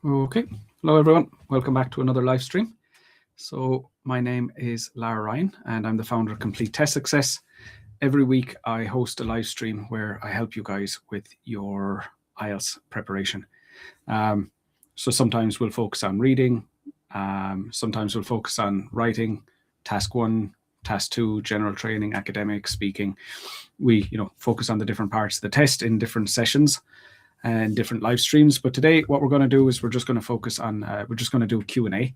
Okay, hello everyone. Welcome back to another live stream. So my name is Lar Ryan and I'm the founder of Complete Test Success. Every week I host a live stream where I help you guys with your IELTS preparation. So sometimes we'll focus on reading, sometimes we'll focus on writing, task 1, task 2, general training, academic, speaking. We focus on the different parts of the test in different sessions and different live streams. But today what we're going to do is we're just going to focus on, we're just going to do Q&A.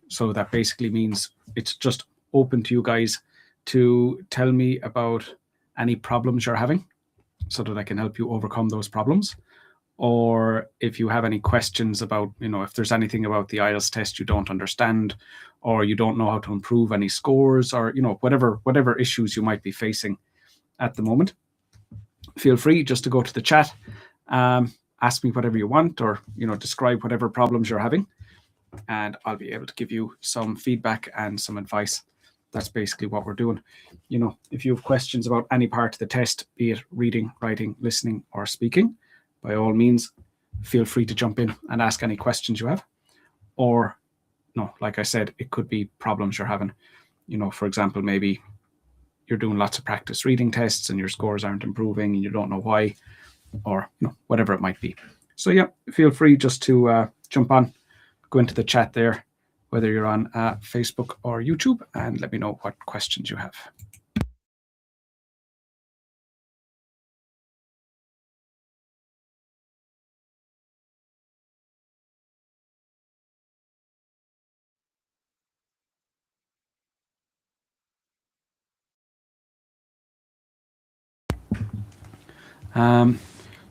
So that basically means it's just open to you guys to tell me about any problems you're having so that I can help you overcome those problems. Or if you have any questions about, if there's anything about the IELTS test you don't understand, or you don't know how to improve any scores, or, whatever issues you might be facing at the moment, feel free just to go to the chat, ask me whatever you want, or, describe whatever problems you're having, and I'll be able to give you some feedback and some advice. That's basically what we're doing. If you have questions about any part of the test, be it reading, writing, listening, or speaking, by all means, feel free to jump in and ask any questions you have. Or, like I said, it could be problems you're having. For example, maybe you're doing lots of practice reading tests and your scores aren't improving and you don't know why, or whatever it might be. So yeah, feel free just to jump on, go into the chat there, whether you're on Facebook or YouTube, and let me know what questions you have.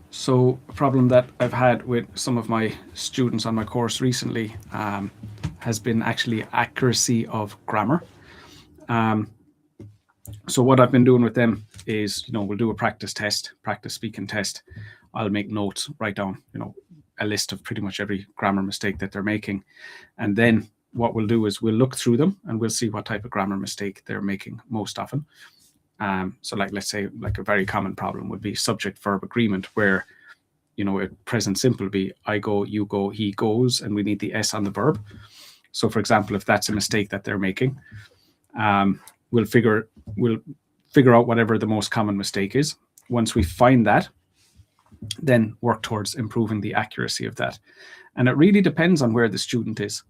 So a problem that I've had with some of my students on my course recently has been actually accuracy of grammar. So what I've been doing with them is, we'll do a practice speaking test. I'll make notes, write down, a list of pretty much every grammar mistake that they're making. And then what we'll do is we'll look through them and we'll see what type of grammar mistake they're making most often. So let's say a very common problem would be subject-verb agreement, where, present simple would be I go, you go, he goes, and we need the S on the verb. So for example, if that's a mistake that they're making, we'll figure out whatever the most common mistake is. Once we find that, then work towards improving the accuracy of that. And it really depends on where the student is.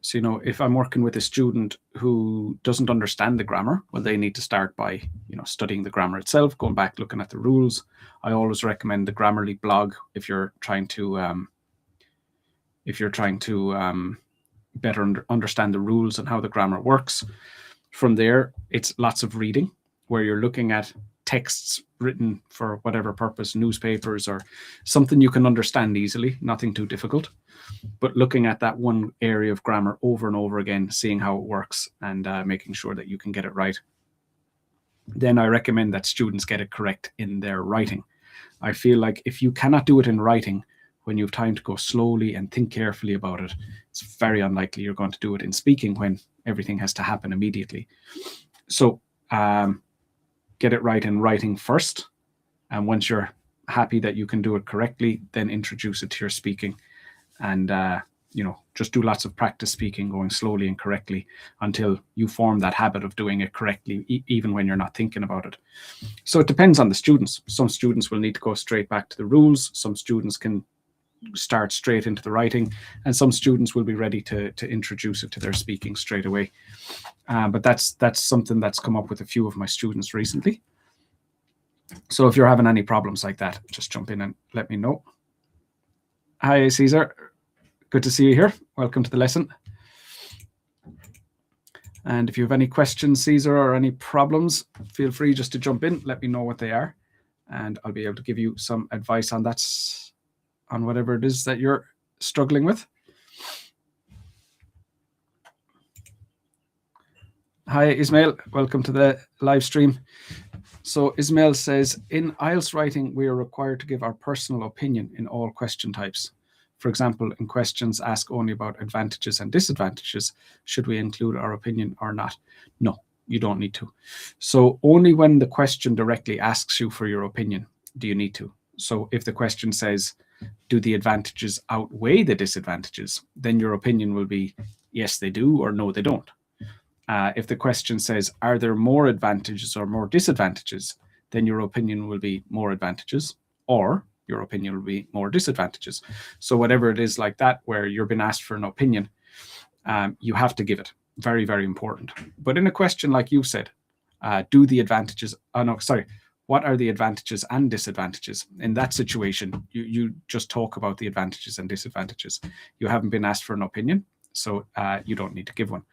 So, if I'm working with a student who doesn't understand the grammar, well, they need to start by, studying the grammar itself, going back, looking at the rules. I always recommend the Grammarly blog if you're trying to better understand the rules and how the grammar works. From there, it's lots of reading, where you're looking at texts written for whatever purpose, newspapers or something you can understand easily, nothing too difficult, but looking at that one area of grammar over and over again, seeing how it works and making sure that you can get it right. Then I recommend that students get it correct in their writing. I feel like if you cannot do it in writing, when you have time to go slowly and think carefully about it, it's very unlikely you're going to do it in speaking when everything has to happen immediately. So get it right in writing first. And once you're happy that you can do it correctly, then introduce it to your speaking. And, just do lots of practice speaking, going slowly and correctly until you form that habit of doing it correctly, even when you're not thinking about it. So it depends on the students. Some students will need to go straight back to the rules. Some students can start straight into the writing, and some students will be ready to introduce it to their speaking straight away. But that's something that's come up with a few of my students recently. So if you're having any problems like that, just jump in and let me know. Hi, Caesar. Good to see you here. Welcome to the lesson. And if you have any questions, Caesar, or any problems, feel free just to jump in. Let me know what they are, and I'll be able to give you some advice on that, on whatever it is that you're struggling with. Hi, Ismail. Welcome to the live stream. So Ismail says, in IELTS writing, we are required to give our personal opinion in all question types. For example, in questions ask only about advantages and disadvantages, should we include our opinion or not? No, you don't need to. So only when the question directly asks you for your opinion do you need to. So if the question says, do the advantages outweigh the disadvantages? Then your opinion will be, yes, they do, or no, they don't. If the question says, are there more advantages or more disadvantages? Then your opinion will be more advantages, or your opinion will be more disadvantages. So whatever it is like that, where you're being asked for an opinion, you have to give it. Very, very important. But in a question like you said, do the advantages, what are the advantages and disadvantages? In that situation, you just talk about the advantages and disadvantages. You haven't been asked for an opinion, so you don't need to give one.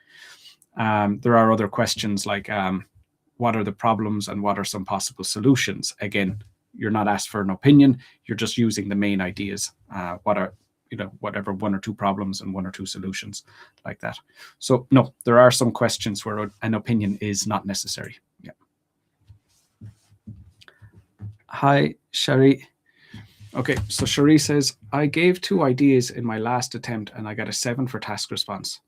There are other questions like, what are the problems and what are some possible solutions? Again, you're not asked for an opinion, you're just using the main ideas. What are, whatever, one or two problems and one or two solutions, like that. So no, there are some questions where an opinion is not necessary. Yeah. Hi, Sherry. Okay, so Sherry says, I gave 2 ideas in my last attempt and I got a 7 for task response.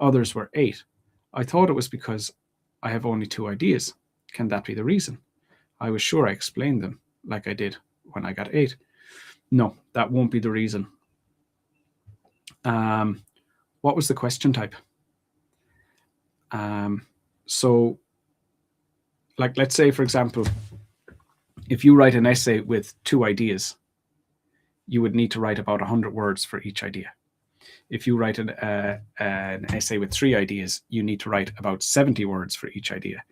Others were 8. I thought it was because I have only 2 ideas. Can that be the reason? I was sure I explained them like I did when I got 8. No, that won't be the reason. What was the question type? So, like, let's say, for example, if you write an essay with 2 ideas, you would need to write about 100 words for each idea. If you write an essay with 3 ideas, you need to write about 70 words for each idea.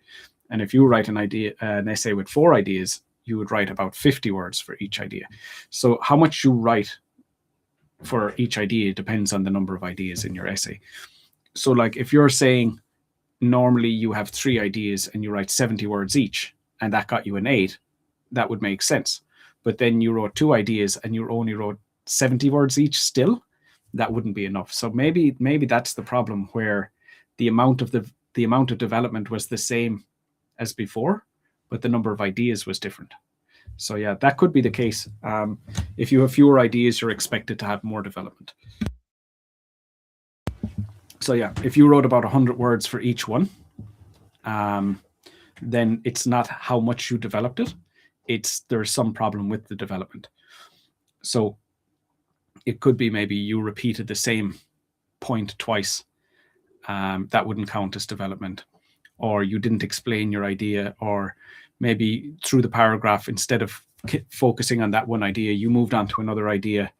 And if you write an essay with 4 ideas, you would write about 50 words for each idea. So how much you write for each idea depends on the number of ideas in your essay. So like if you're saying normally you have 3 ideas and you write 70 words each, and that got you an 8, that would make sense. But then you wrote 2 ideas and you only wrote 70 words each still, that wouldn't be enough. So maybe that's the problem, where the amount of development was the same as before, but the number of ideas was different. So yeah, that could be the case. If you have fewer ideas, you're expected to have more development. So yeah, if you wrote about 100 words for each one, then it's not how much you developed it. There's some problem with the development. So it could be maybe you repeated the same point twice. That wouldn't count as development. Or you didn't explain your idea, or maybe through the paragraph, instead of focusing on that one idea, you moved on to another idea.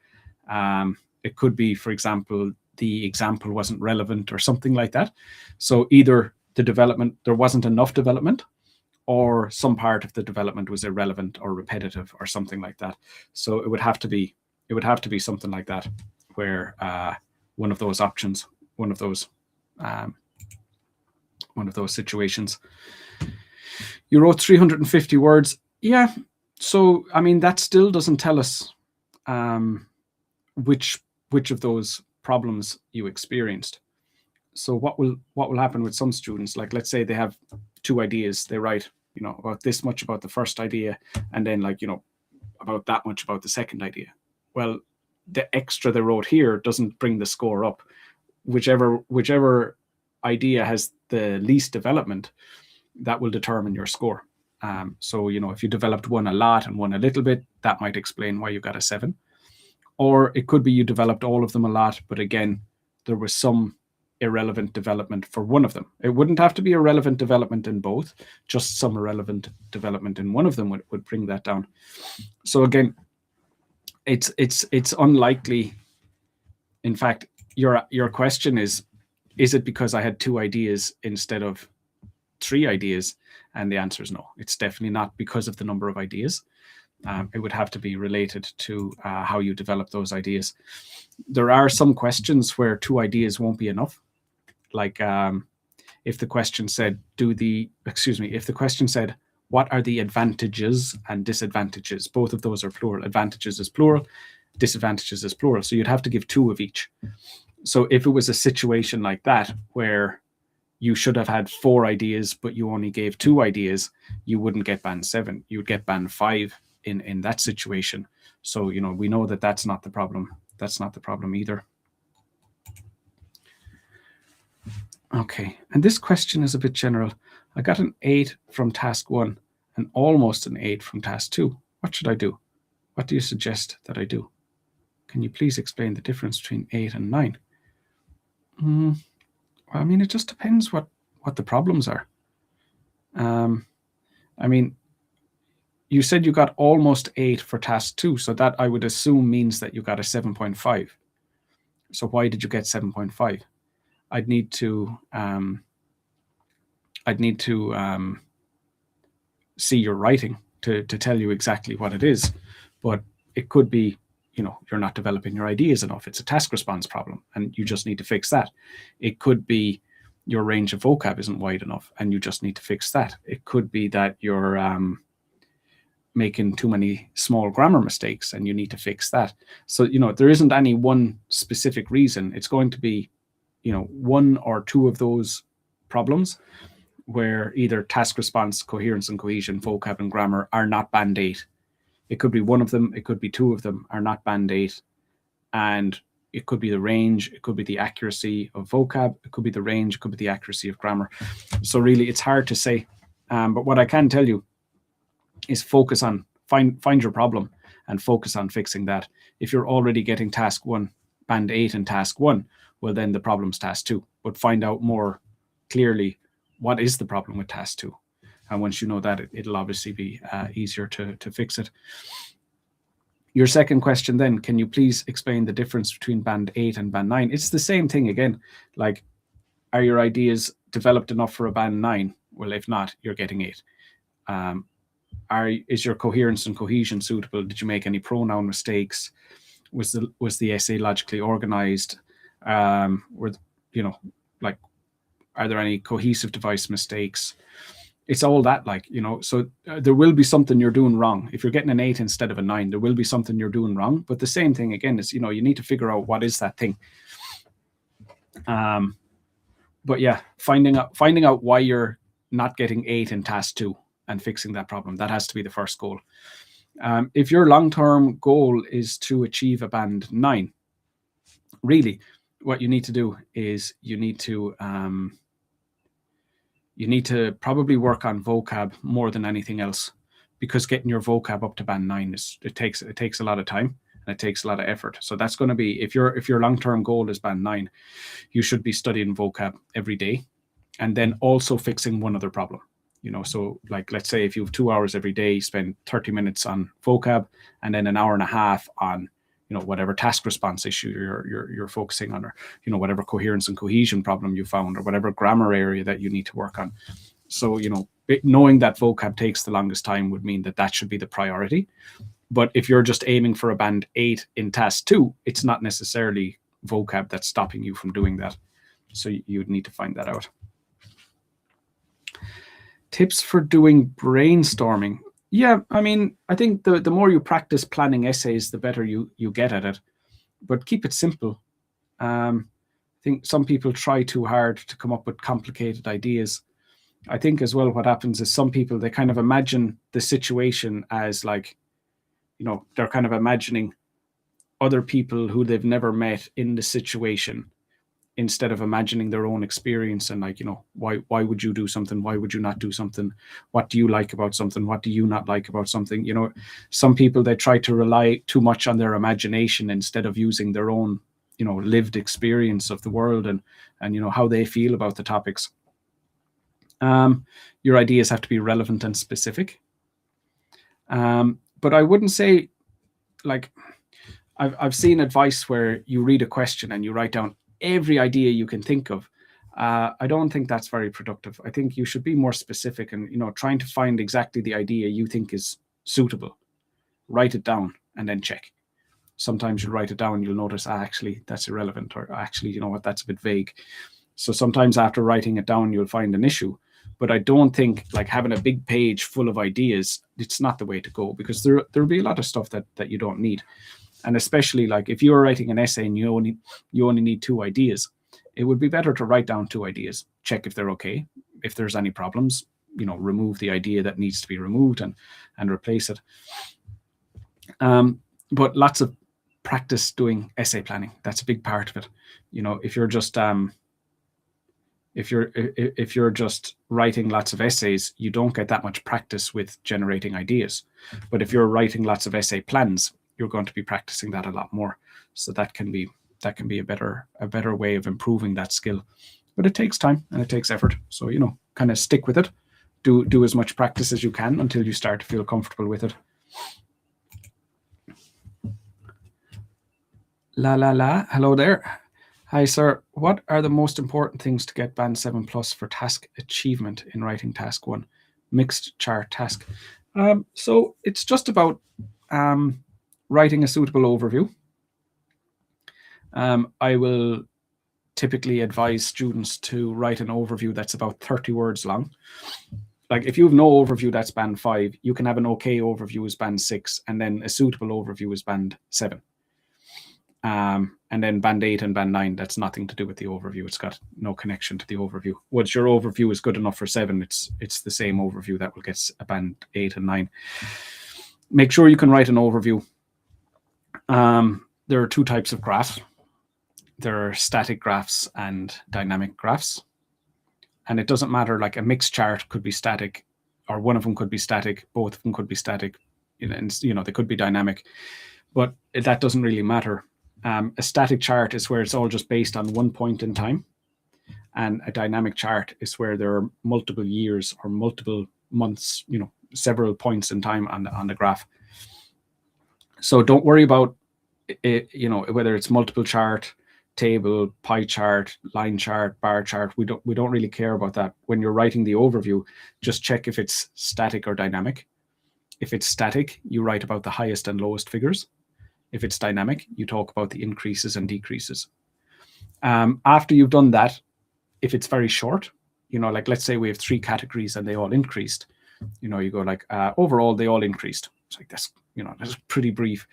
It could be, for example, the example wasn't relevant or something like that. So either there wasn't enough development, or some part of the development was irrelevant or repetitive or something like that. So it would have to be something like that, where one of those options, one of those situations. You wrote 350 words. Yeah. So, I mean, that still doesn't tell us which of those problems you experienced. So what will happen with some students, like let's say they have 2 ideas, they write, about this much about the first idea, and then about that much about the second idea. Well, the extra they wrote here doesn't bring the score up. Whichever idea has the least development, that will determine your score. So, if you developed one a lot and one a little bit, that might explain why you got a 7. Or it could be you developed all of them a lot, but again, there was some irrelevant development for one of them. It wouldn't have to be irrelevant development in both, just some irrelevant development in one of them would bring that down. So again, it's unlikely. In fact, your question is it because I had 2 ideas instead of 3 ideas? And the answer is no. It's definitely not because of the number of ideas. It would have to be related to how you develop those ideas. There are some questions where 2 ideas won't be enough. Like if the question said, what are the advantages and disadvantages? Both of those are plural. Advantages is plural, disadvantages is plural. So you'd have to give 2 of each. So if it was a situation like that, where you should have had 4 ideas, but you only gave 2 ideas, you wouldn't get band 7. You would get band 5 in that situation. So, we know that that's not the problem. That's not the problem either. Okay, and this question is a bit general. I got an 8 from task 1 and almost an 8 from task 2. What should I do? What do you suggest that I do? Can you please explain the difference between 8 and 9? I mean, it just depends what the problems are. I mean, you said you got almost 8 for task 2, so that I would assume means that you got a 7.5. So why did you get 7.5? I'd need to see your writing to tell you exactly what it is, but it could be, you know, you're not developing your ideas enough. It's a task response problem and you just need to fix that. It could be your range of vocab isn't wide enough and you just need to fix that. It could be that you're making too many small grammar mistakes and you need to fix that. So, you know, there isn't any one specific reason. It's going to be, you know, one or two of those problems where either task response, coherence and cohesion, vocab and grammar are not band 8. It could be one of them, it could be two of them are not band 8. And it could be the range, it could be the accuracy of vocab, it could be the range, it could be the accuracy of grammar. So really it's hard to say. But what I can tell you is focus on, find your problem and focus on fixing that. If you're already getting task 1, band 8 in task 1, well then the problem's task 2. But find out more clearly what is the problem with task 2. And once you know that, it'll obviously be easier to fix it. Your second question then, can you please explain the difference between band 8 and band 9? It's the same thing again. Like, are your ideas developed enough for a band 9? Well, if not, you're getting 8. Is your coherence and cohesion suitable? Did you make any pronoun mistakes? Was the essay logically organized? Were, you know, like, are there any cohesive device mistakes? It's all that, like, you know, so there will be something you're doing wrong. If you're getting an 8 instead of a 9, there will be something you're doing wrong. But the same thing again is, you know, you need to figure out what is that thing. But yeah, finding out why you're not getting 8 in task 2 and fixing that problem, that has to be the first goal. If your long-term goal is to achieve a band 9, really what you need to do is you need to probably work on vocab more than anything else, because getting your vocab up to band 9 it takes a lot of time and it takes a lot of effort. So that's going to be, if your long-term goal is band 9, you should be studying vocab every day and then also fixing one other problem. You know, so like, let's say if you have 2 hours every day, spend 30 minutes on vocab and then an hour and a half on, you know, whatever task response issue you're focusing on, or, you know, whatever coherence and cohesion problem you found, or whatever grammar area that you need to work on. So, you know, knowing that vocab takes the longest time would mean that should be the priority. But if you're just aiming for a band 8 in task 2, it's not necessarily vocab that's stopping you from doing that. So you'd need to find that out. Tips for doing brainstorming. Yeah, I mean, I think the more you practice planning essays, the better you get at it. But keep it simple. I think some people try too hard to come up with complicated ideas. I think as well what happens is some people, they kind of imagine the situation as like, you know, they're kind of imagining other people who they've never met in the situation, instead of imagining their own experience and, like, you know, why would you do something? Why would you not do something? What do you like about something? What do you not like about something? You know, some people, they try to rely too much on their imagination instead of using their own, you know, lived experience of the world and you know, how they feel about the topics. Your ideas have to be relevant and specific. But I wouldn't say, like, I've seen advice where you read a question and you write down every idea you can think of. I don't think that's very productive. I think you should be more specific and, you know, trying to find exactly the idea you think is suitable. Write it down and then check. Sometimes you'll write it down and you'll notice, actually, that's irrelevant, or actually, you know what, that's a bit vague. So sometimes after writing it down, you'll find an issue. But I don't think, like, having a big page full of ideas, it's not the way to go, because there'll be a lot of stuff that you don't need. And especially, like, if you're writing an essay and you only need 2 ideas, it would be better to write down 2 ideas, check if they're okay. If there's any problems, you know, remove the idea that needs to be removed and replace it. But lots of practice doing essay planning. That's a big part of it. You know, if you're just if you're just writing lots of essays, you don't get that much practice with generating ideas. But if you're writing lots of essay plans, you're going to be practicing that a lot more. So that can be a better way of improving that skill. But it takes time and it takes effort. So, kind of stick with it. Do as much practice as you can until you start to feel comfortable with it. Hello there. Hi, sir. What are the most important things to get Band 7+ for task achievement in writing task 1? Mixed chart task. So it's just about writing a suitable overview. I will typically advise students to write an overview that's about 30 words long. Like if you have no overview, that's Band 5. You can have an okay overview as Band 6, and then a suitable overview is Band 7. And then Band 8 and Band 9, that's nothing to do with the overview. It's got no connection to the overview. Once your overview is good enough for 7, it's the same overview that will get a Band 8 and 9. Make sure you can write an overview. There are 2 types of graphs. There are static graphs and dynamic graphs. And it doesn't matter, like a mixed chart could be static, or one of them could be static, both of them could be static, and they could be dynamic, but that doesn't really matter. A static chart is where it's all just based on one point in time. And a dynamic chart is where there are multiple years or multiple months, several points in time on the graph. So don't worry about it, whether it's multiple chart, table, pie chart, line chart, bar chart. We don't really care about that. When you're writing the overview, just check if it's static or dynamic. If it's static, you write about the highest and lowest figures. If it's dynamic, you talk about the increases and decreases. After you've done that, if it's very short, like let's say we have 3 categories and they all increased, you go like, overall, they all increased. It's like that's pretty brief.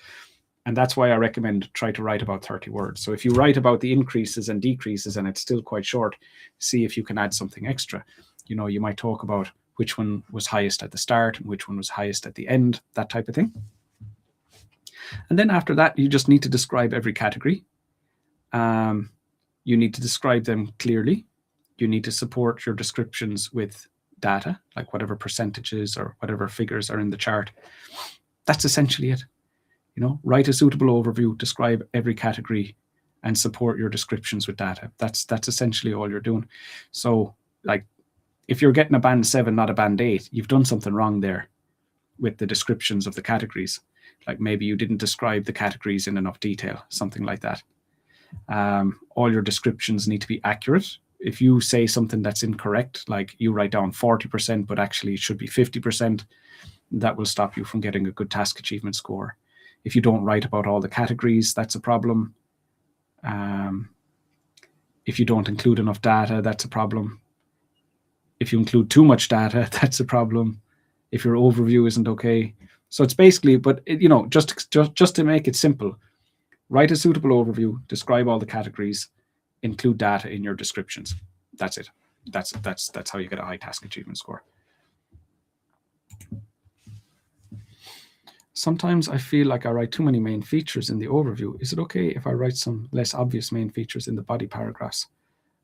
And that's why I recommend try to write about 30 words. So if you write about the increases and decreases and it's still quite short, see if you can add something extra. You might talk about which one was highest at the start and which one was highest at the end, that type of thing. And then after that, you just need to describe every category. You need to describe them clearly. You need to support your descriptions with data, like whatever percentages or whatever figures are in the chart. That's essentially it. Write a suitable overview, describe every category, and support your descriptions with data. That's essentially all you're doing. So, like, if you're getting a Band 7, not a Band 8, you've done something wrong there with the descriptions of the categories. Like maybe you didn't describe the categories in enough detail, something like that. All your descriptions need to be accurate. If you say something that's incorrect, like you write down 40%, but actually it should be 50%, that will stop you from getting a good task achievement score. If you don't write about all the categories, that's a problem. If you don't include enough data, that's a problem. If you include too much data, that's a problem. If your overview isn't okay. So it's basically, but just to make it simple, write a suitable overview, describe all the categories, include data in your descriptions. That's it. That's how you get a high task achievement score. Sometimes I feel like I write too many main features in the overview. Is it okay if I write some less obvious main features in the body paragraphs?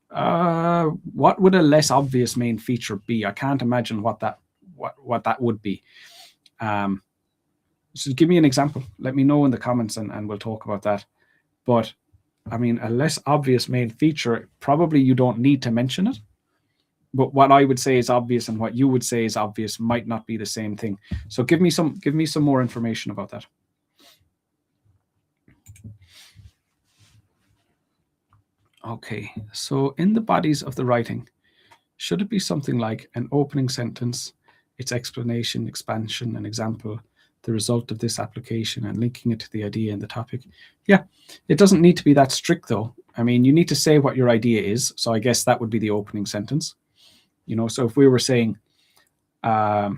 What would a less obvious main feature be? I can't imagine what that would be. So give me an example. Let me know in the comments and we'll talk about that. But I mean, a less obvious main feature, probably you don't need to mention it. But what I would say is obvious and what you would say is obvious might not be the same thing. So give me some more information about that. Okay, so in the bodies of the writing, should it be something like an opening sentence, its explanation, expansion, an example, the result of this application, and linking it to the idea and the topic? Yeah, it doesn't need to be that strict though. I mean, you need to say what your idea is. So I guess that would be the opening sentence. So if we were saying, our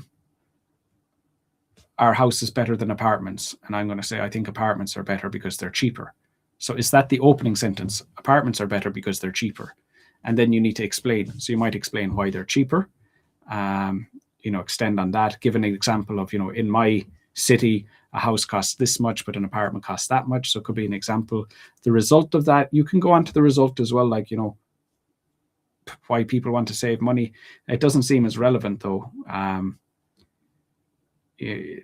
house is better than apartments, and I'm going to say, I think apartments are better because they're cheaper. So is that the opening sentence? Apartments are better because they're cheaper. And then you need to explain. So you might explain why they're cheaper, extend on that, give an example of, in my city, a house costs this much, but an apartment costs that much. So it could be an example. The result of that, you can go on to the result as well, like, why people want to save money. It doesn't seem as relevant though.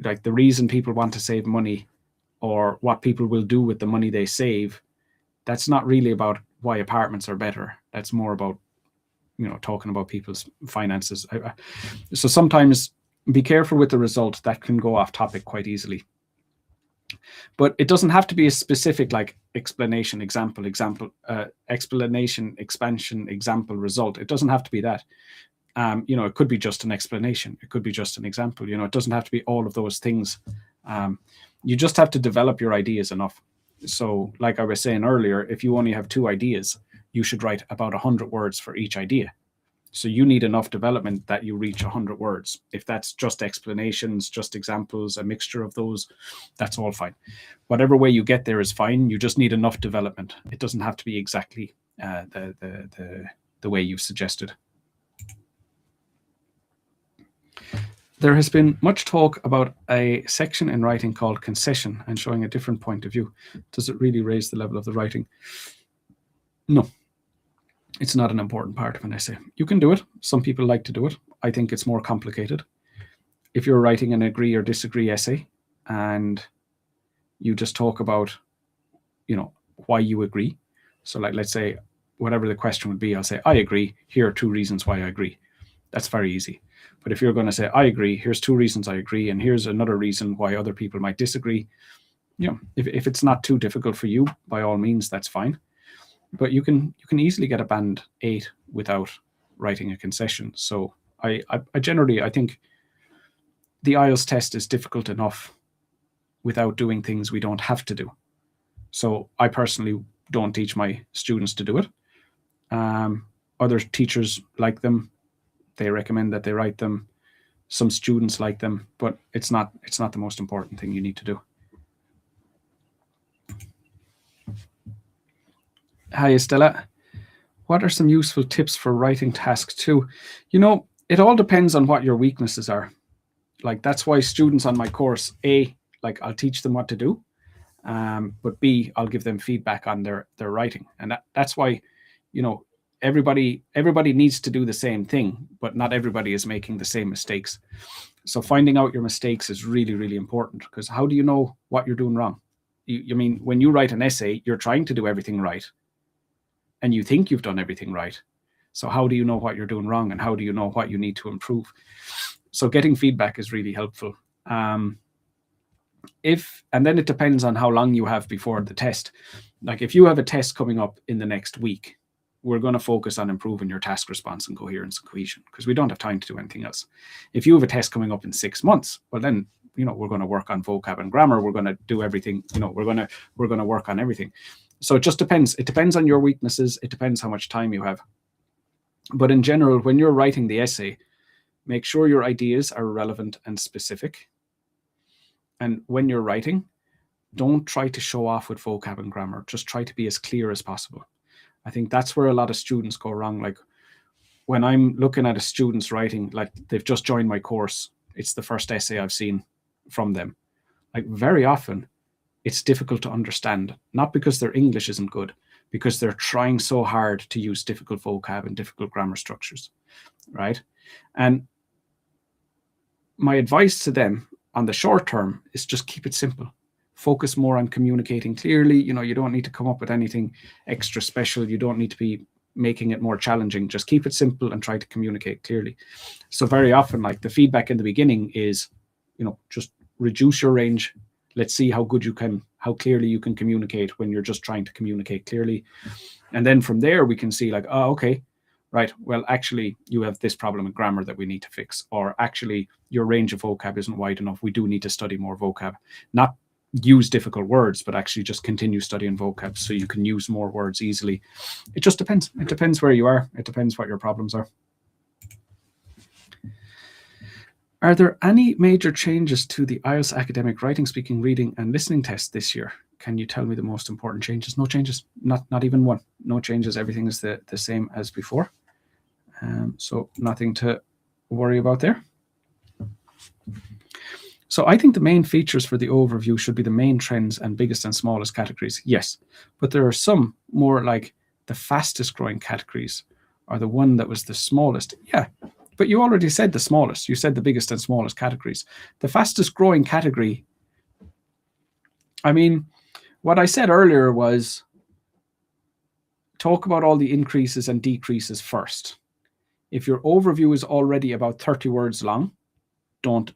Like the reason people want to save money or what people will do with the money they save, that's not really about why apartments are better. That's more about, talking about people's finances. So sometimes be careful with the result. That can go off topic quite easily. But it doesn't have to be a specific like explanation, example, explanation, expansion, example, result. It doesn't have to be that. It could be just an explanation. It could be just an example. It doesn't have to be all of those things. You just have to develop your ideas enough. So like I was saying earlier, if you only have 2 ideas, you should write about 100 words for each idea. So you need enough development that you reach 100 words. If that's just explanations, just examples, a mixture of those, that's all fine. Whatever way you get there is fine. You just need enough development. It doesn't have to be exactly the way you've suggested. There has been much talk about a section in writing called concession and showing a different point of view. Does it really raise the level of the writing? No. It's not an important part of an essay. You can do it. Some people like to do it. I think it's more complicated. If you're writing an agree or disagree essay and you just talk about, why you agree. So like, let's say, whatever the question would be, I'll say, I agree. Here are 2 reasons why I agree. That's very easy. But if you're going to say, I agree, here's 2 reasons I agree, and here's another reason why other people might disagree. If it's not too difficult for you, by all means, that's fine. But you can easily get a band 8 without writing a concession. So I generally think the IELTS test is difficult enough without doing things we don't have to do. So I personally don't teach my students to do it. Other teachers like them. They recommend that they write them. Some students like them, but it's not the most important thing you need to do. Hi, Estella. What are some useful tips for writing task 2? It all depends on what your weaknesses are. Like, that's why students on my course, A, like I'll teach them what to do, but B, I'll give them feedback on their writing. And that's why, everybody needs to do the same thing, but not everybody is making the same mistakes. So finding out your mistakes is really, really important, because how do you know what you're doing wrong? You mean, when you write an essay, you're trying to do everything right, and you think you've done everything right. So how do you know what you're doing wrong, and how do you know what you need to improve? So getting feedback is really helpful. And then it depends on how long you have before the test. Like, if you have a test coming up in the next week, we're going to focus on improving your task response and coherence and cohesion, because we don't have time to do anything else. If you have a test coming up in 6 months, well then, we're going to work on vocab and grammar. We're going to do everything. We're going to work on everything. So it just depends. It depends on your weaknesses. It depends how much time you have. But in general, when you're writing the essay, make sure your ideas are relevant and specific. And when you're writing, don't try to show off with vocab and grammar. Just try to be as clear as possible. I think that's where a lot of students go wrong. Like, when I'm looking at a student's writing, like they've just joined my course, it's the first essay I've seen from them. Like, very often it's difficult to understand, not because their English isn't good, because they're trying so hard to use difficult vocab and difficult grammar structures, right? And my advice to them on the short term is just keep it simple. Focus more on communicating clearly. You don't need to come up with anything extra special. You don't need to be making it more challenging. Just keep it simple and try to communicate clearly. So very often, like, the feedback in the beginning is, just reduce your range. Let's see how clearly you can communicate when you're just trying to communicate clearly. And then from there, we can see like, oh, okay, right, well, actually, you have this problem with grammar that we need to fix. Or actually, your range of vocab isn't wide enough. We do need to study more vocab. Not use difficult words, but actually just continue studying vocab so you can use more words easily. It just depends. It depends where you are. It depends what your problems are. Are there any major changes to the IELTS academic writing, speaking, reading, and listening test this year? Can you tell me the most important changes? No changes, not even one. No changes. Everything is the same as before. So nothing to worry about there. So I think the main features for the overview should be the main trends and biggest and smallest categories. Yes, but there are some more like the fastest growing categories or the one that was the smallest. Yeah, but you already said the smallest. You said the biggest and smallest categories. The fastest growing category I mean, what I said earlier was talk about all the increases and decreases first. If your overview is already about 30 words long, don't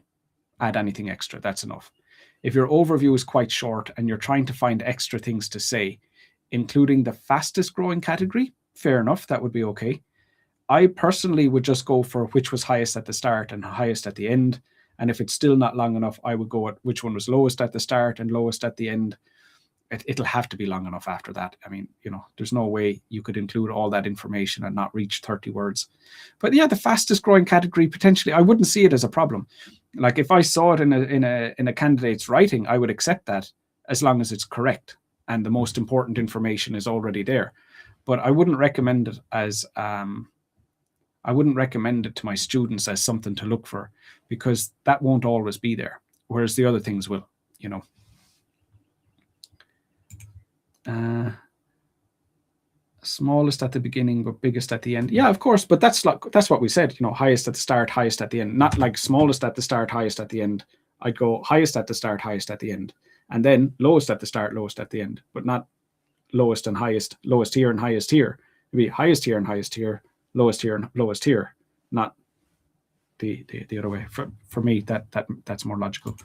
add anything extra. That's enough. If your overview is quite short and you're trying to find extra things to say, including the fastest growing category, fair enough, that would be okay. I personally would just go for which was highest at the start and highest at the end. And if it's still not long enough, I would go at which one was lowest at the start and lowest at the end. It'll have to be long enough after that. I mean, there's no way you could include all that information and not reach 30 words. But yeah, the fastest growing category, potentially, I wouldn't see it as a problem. Like if I saw it in a candidate's writing, I would accept that as long as it's correct and the most important information is already there. But I wouldn't recommend it as I wouldn't recommend it to my students as something to look for, because that won't always be there, whereas the other things will, smallest at the beginning but biggest at the end. Yeah, of course, but that's what we said, highest at the start, highest at the end, not like smallest at the start, highest at the end. I'd go highest at the start, highest at the end, and then lowest at the start, lowest at the end, but not lowest and highest, lowest here and highest here. It'd be highest here and highest here, lowest here and lowest here, not the other way. For me, that's more logical.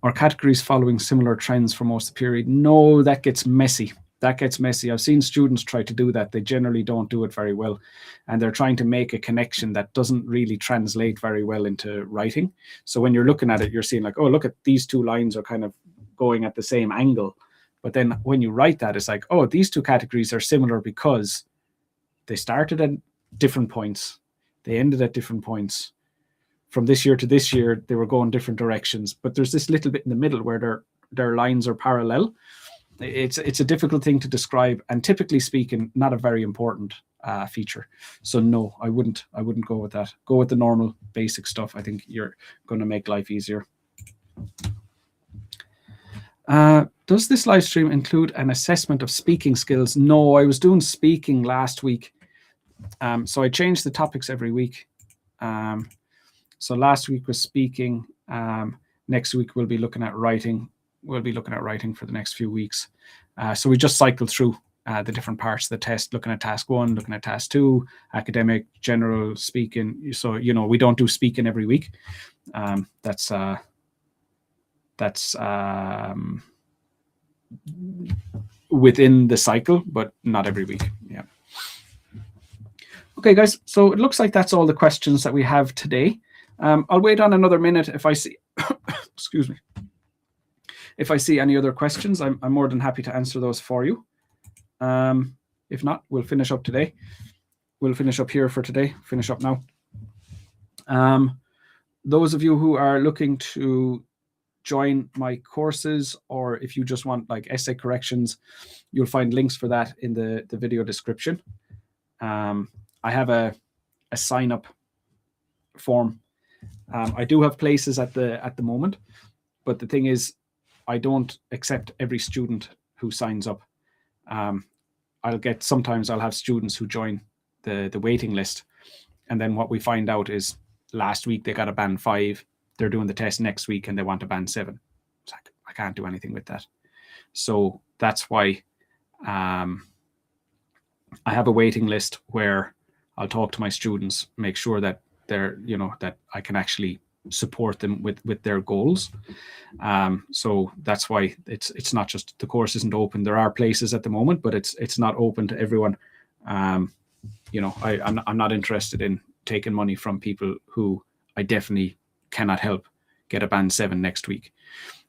Are categories following similar trends for most of the period? No, that gets messy. I've seen students try to do that. They generally don't do it very well. And they're trying to make a connection that doesn't really translate very well into writing. So when you're looking at it, you're seeing like, oh, look at these two lines are kind of going at the same angle. But then when you write that, it's like, oh, these two categories are similar because they started at different points. They ended at different points. From this year to this year, they were going different directions, but there's this little bit in the middle where their lines are parallel. It's a difficult thing to describe, and typically speaking, not a very important feature. So no, I wouldn't go with that. Go with the normal basic stuff. I think you're going to make life easier. Does this live stream include an assessment of speaking skills? No, I was doing speaking last week. So I changed the topics every week. So last week was speaking. Next week we'll be looking at writing. We'll be looking at writing for the next few weeks. So we just cycled through the different parts of the test, looking at task 1, looking at task 2, academic, general, speaking. So, we don't do speaking every week. That's within the cycle, but not every week. Yeah. Okay, guys. So it looks like that's all the questions that we have today. I'll wait on another minute if I see, excuse me. If I see any other questions, I'm more than happy to answer those for you. If not, we'll finish up today. We'll finish up here for today. Finish up now. Those of you who are looking to join my courses, or if you just want like essay corrections, you'll find links for that in the video description. I have a sign up form. I do have places at the moment, but the thing is, I don't accept every student who signs up. Sometimes I'll have students who join the waiting list, and then what we find out is last week they got a band 5, they're doing the test next week and they want a band 7. It's like, I can't do anything with that. So that's why I have a waiting list where I'll talk to my students, make sure that they're, that I can actually support them with their goals. So that's why it's not just, the course isn't open. There are places at the moment, but it's not open to everyone. I'm not interested in taking money from people who I definitely cannot help get a band 7 next week.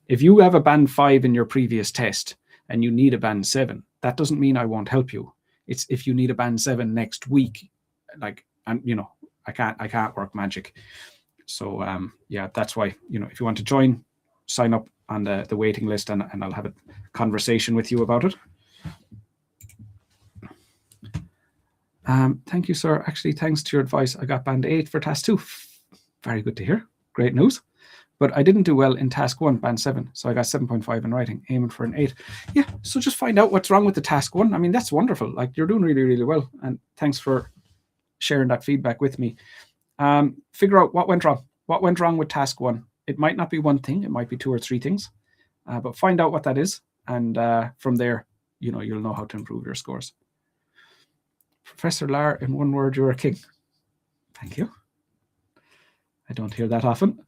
If you have a band 5 in your previous test and you need a band 7, that doesn't mean I won't help you. It's if you need a band 7 next week, I can't work magic. So yeah, that's why, if you want to join, sign up on the waiting list, and I'll have a conversation with you about it. Thank you, sir. Actually, thanks to your advice, I got band 8 for task 2. Very good to hear. Great news. But I didn't do well in task 1, band 7. So I got 7.5 in writing, aiming for an 8. Yeah, so just find out what's wrong with the task 1. I mean, that's wonderful. Like, you're doing really, really well. And thanks for sharing that feedback with me. Figure out what went wrong. What went wrong with task 1? It might not be one thing, it might be 2 or 3 things, but find out what that is. And from there, you'll know how to improve your scores. Professor Lar, in one word, you're a king. Thank you. I don't hear that often.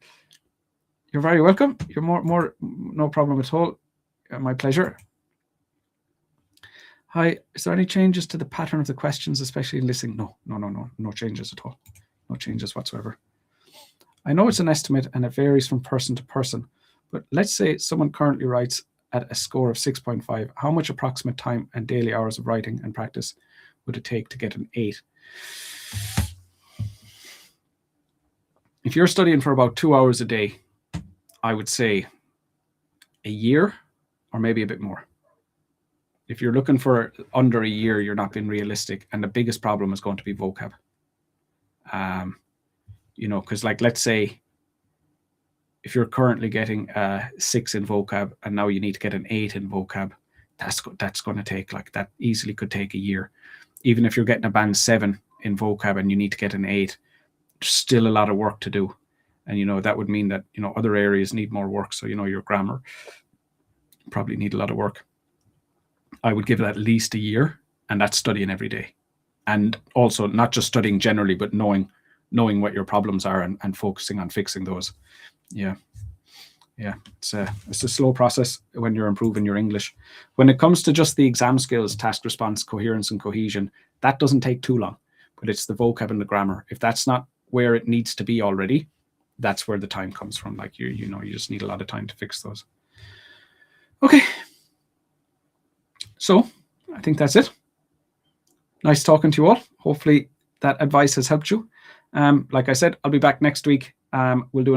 You're very welcome. You're more no problem at all. My pleasure. Hi, is there any changes to the pattern of the questions, especially in listening? No changes at all. No changes whatsoever. I know it's an estimate and it varies from person to person, but let's say someone currently writes at a score of 6.5. How much approximate time and daily hours of writing and practice would it take to get an 8? If you're studying for about 2 hours a day, I would say a year or maybe a bit more. If you're looking for under a year, you're not being realistic. And the biggest problem is going to be vocab. Because let's say if you're currently getting a 6 in vocab and now you need to get an 8 in vocab, that's going to take, that easily could take a year. Even if you're getting a band 7 in vocab and you need to get an 8, there's still a lot of work to do. And, that would mean that, other areas need more work. So, your grammar probably need a lot of work. I would give it at least a year, and that's studying every day. And also not just studying generally, but knowing what your problems are and focusing on fixing those. Yeah. It's a slow process when you're improving your English. When it comes to just the exam skills, task response, coherence and cohesion, that doesn't take too long, but it's the vocab and the grammar. If that's not where it needs to be already, that's where the time comes from. You just need a lot of time to fix those. Okay. So I think that's it. Nice talking to you all. Hopefully that advice has helped you. Like I said, I'll be back next week. We'll do